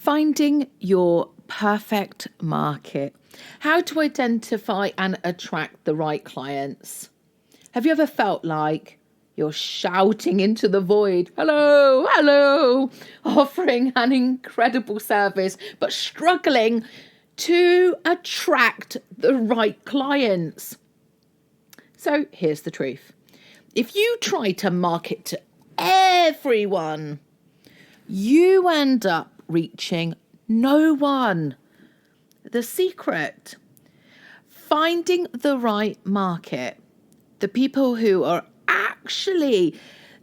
Finding your perfect market. How to identify and attract the right clients. Have you ever felt like you're shouting into the void, hello, hello, offering an incredible service, but struggling to attract the right clients? So here's the truth. If you try to market to everyone, you end up reaching no one. The secret, finding the right market, the people who are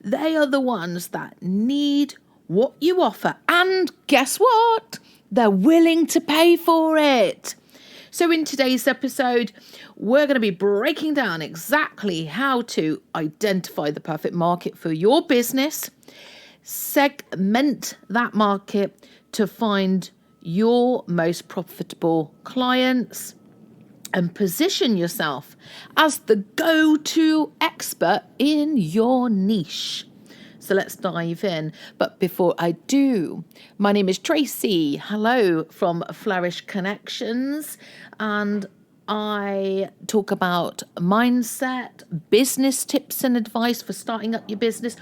they are the ones that need what you offer. And guess what? They're willing to pay for it. So in today's episode, we're going to be breaking down exactly how to identify the perfect market for your business, segment that market to find your most profitable clients, and position yourself as the go-to expert in your niche. So let's dive in. But before I do, my name is Tracey. Hello from Flourish Connections. And I talk about mindset, business tips and advice for starting up your business.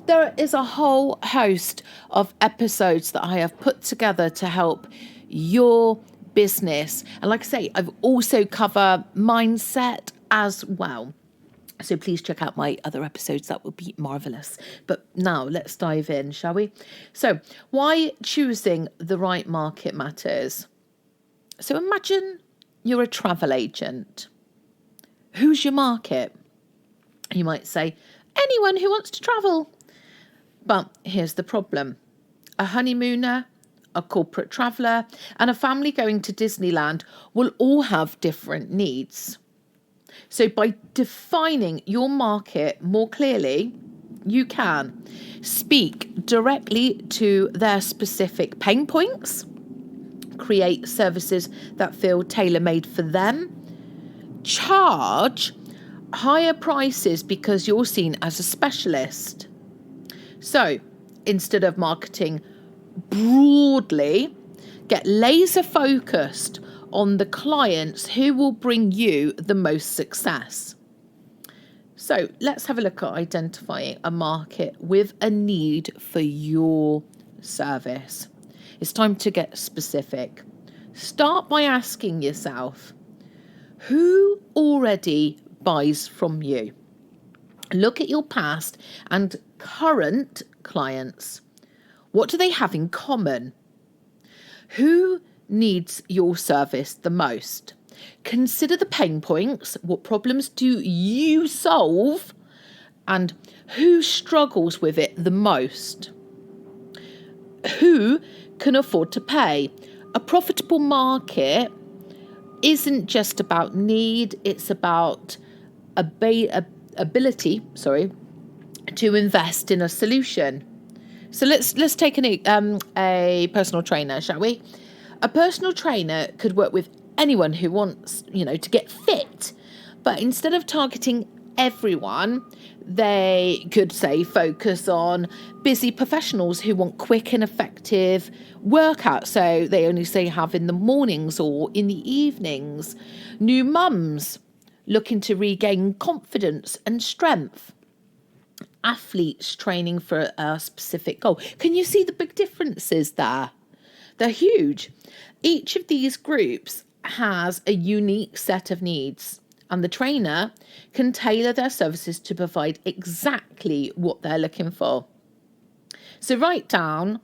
There is a whole host of episodes that I have put together to help your business. And like I say, I've also covered mindset as well. So please check out my other episodes. That would be marvelous. But now let's dive in, shall we? So why choosing the right market matters. So imagine you're a travel agent. Who's your market? You might say, anyone who wants to travel. But here's the problem. A honeymooner, a corporate traveller, and a family going to Disneyland will all have different needs. So by defining your market more clearly, you can speak directly to their specific pain points, create services that feel tailor-made for them, charge higher prices because you're seen as a specialist. So instead of marketing broadly, get laser focused on the clients who will bring you the most success. So let's have a look at identifying a market with a need for your service. It's time to get specific. Start by asking yourself, who already buys from you? Look at your past and current clients. What do they have in common? Who needs your service the most? Consider the pain points. What problems do you solve? And who struggles with it the most? Who can afford to pay? A profitable market isn't just about need. It's about ability to invest in a solution. So let's take a personal trainer, shall we? A personal trainer could work with anyone who wants, to get fit. But instead of targeting everyone, they could say focus on busy professionals who want quick and effective workouts. So they only say have in the mornings or in the evenings. New mums looking to regain confidence and strength. Athletes training for a specific goal. Can you see the big differences there? They're huge. Each of these groups has a unique set of needs, and the trainer can tailor their services to provide exactly what they're looking for. So write down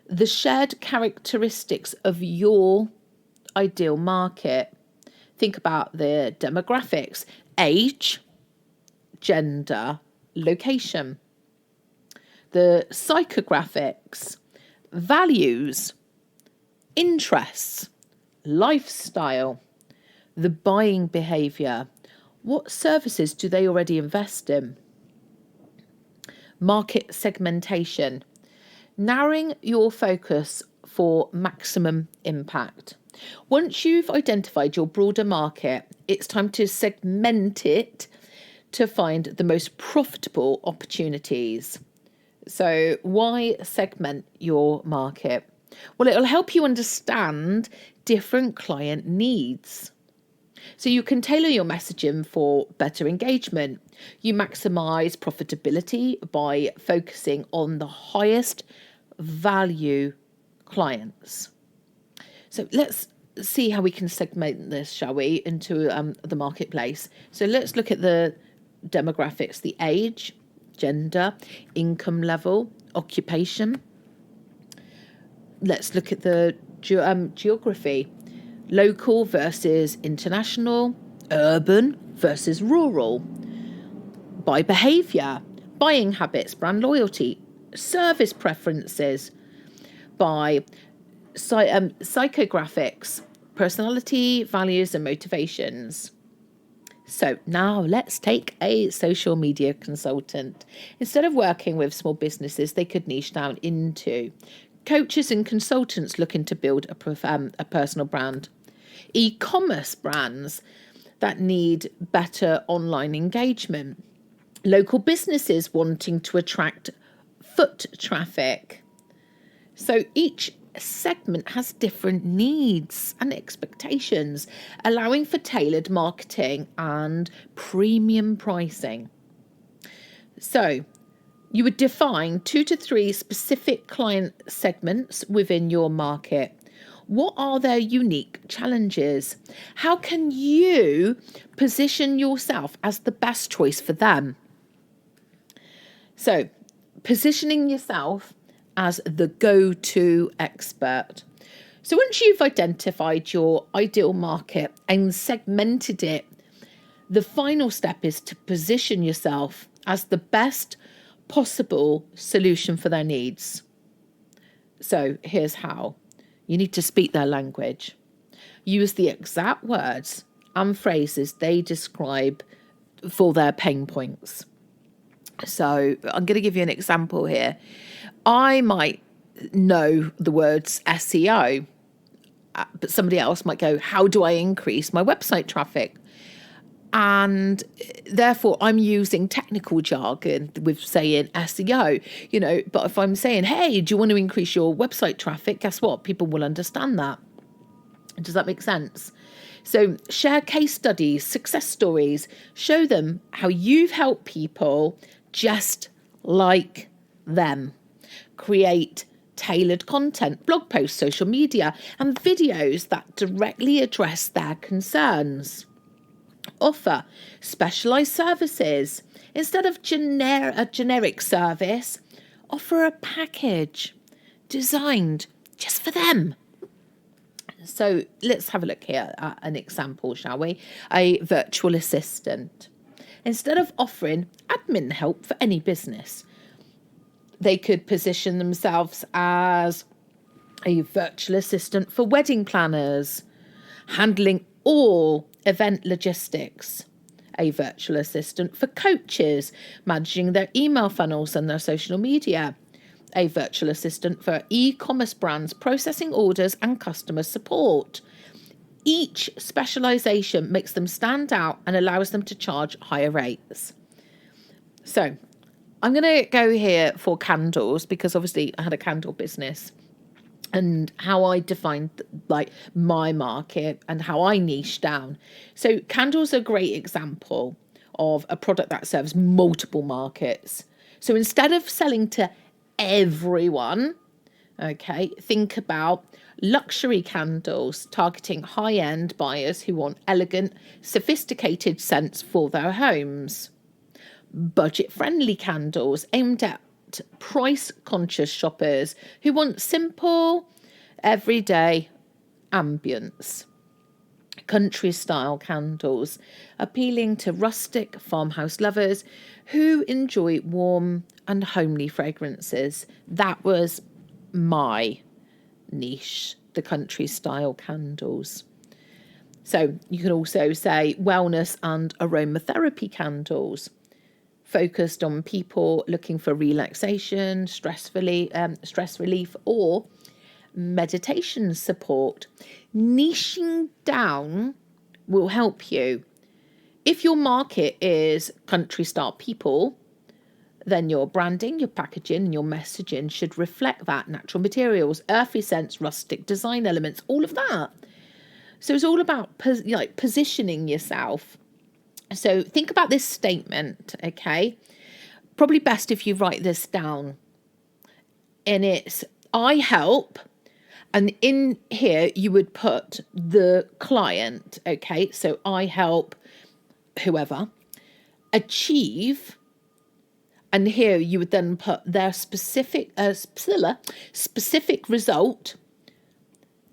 the shared characteristics of your ideal market. Think about the demographics, age, gender, location, the psychographics, values, interests, lifestyle, the buying behaviour. What services do they already invest in? Market segmentation, narrowing your focus for maximum impact. Once you've identified your broader market, it's time to segment it to find the most profitable opportunities. So why segment your market? Well, it'll help you understand different client needs. So you can tailor your messaging for better engagement. You maximize profitability by focusing on the highest value clients. So let's see how we can segment this, shall we, into the marketplace. So let's look at the demographics, the age, gender, income level, occupation. Let's look at the geography, local versus international, urban versus rural, by behaviour, buying habits, brand loyalty, service preferences, by psychographics, personality, values and motivations. So now let's take a social media consultant. Instead of working with small businesses, they could niche down into coaches and consultants looking to build a personal brand, e-commerce brands that need better online engagement, local businesses wanting to attract foot traffic. So each segment has different needs and expectations, allowing for tailored marketing and premium pricing. So you would define 2 to 3 specific client segments within your market. What are their unique challenges? How can you position yourself as the best choice for them? So, positioning yourself as the go-to expert. So once you've identified your ideal market and segmented it, the final step is to position yourself as the best possible solution for their needs. So here's how. You need to speak their language. Use the exact words and phrases they describe for their pain points. So I'm going to give you an example here. I might know the words SEO, but somebody else might go, how do I increase my website traffic? And therefore, I'm using technical jargon with saying SEO, but if I'm saying, hey, do you want to increase your website traffic? Guess what? People will understand that. Does that make sense? So share case studies, success stories, show them how you've helped people just like them. Create tailored content, blog posts, social media, and videos that directly address their concerns. Offer specialised services. Instead of a generic service, offer a package designed just for them. So let's have a look here at an example, shall we? A virtual assistant. Instead of offering admin help for any business, they could position themselves as a virtual assistant for wedding planners, handling all event logistics, a virtual assistant for coaches, managing their email funnels and their social media, a virtual assistant for e-commerce brands, processing orders and customer support. Each specialisation makes them stand out and allows them to charge higher rates. So I'm going to go here for candles because obviously I had a candle business and how I defined my market and how I niche down. So candles are a great example of a product that serves multiple markets. So instead of selling to everyone, think about luxury candles targeting high-end buyers who want elegant, sophisticated scents for their homes. Budget-friendly candles aimed at price-conscious shoppers who want simple, everyday ambience. Country-style candles appealing to rustic farmhouse lovers who enjoy warm and homely fragrances. That was my niche, the country-style candles. So you can also say wellness and aromatherapy candles, focused on people looking for relaxation, stress relief, or meditation support. Niching down will help you. If your market is country style people, then your branding, your packaging, and your messaging should reflect that. Natural materials, earthy scents, rustic design elements, all of that. So it's all about positioning yourself. So think about this statement, okay? Probably best if you write this down. And it's, I help, and in here you would put the client, okay? So I help whoever achieve, and here you would then put their specific result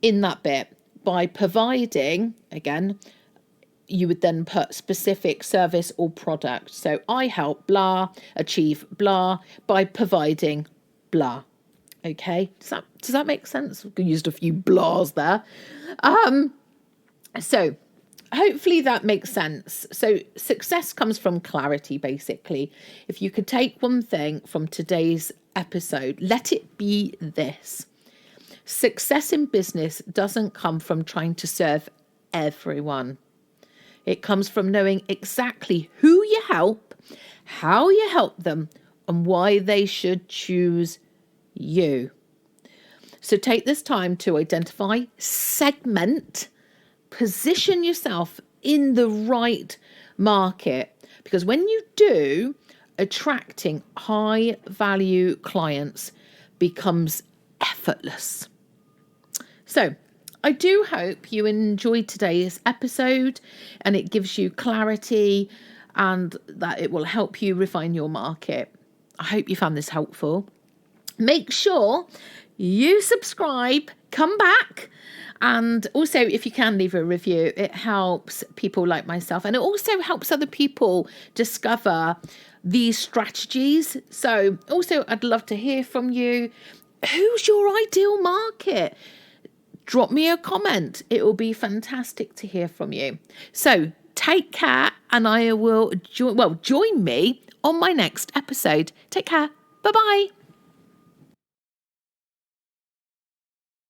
in that bit by providing, again, you would then put specific service or product. So I help blah, achieve blah by providing blah. Okay, does that make sense? I used a few blahs there. So hopefully that makes sense. So success comes from clarity, basically. If you could take one thing from today's episode, let it be this. Success in business doesn't come from trying to serve everyone. It comes from knowing exactly who you help, how you help them, and why they should choose you. So take this time to identify, segment, position yourself in the right market, because when you do, attracting high value clients becomes effortless. So I do hope you enjoyed today's episode and it gives you clarity and that it will help you refine your market. I hope you found this helpful. Make sure you subscribe, come back, and also if you can leave a review, it helps people like myself, and it also helps other people discover these strategies. So also I'd love to hear from you. Who's your ideal market? Drop me a comment. It will be fantastic to hear from you. So take care, and I will join me on my next episode. Take care. Bye-bye.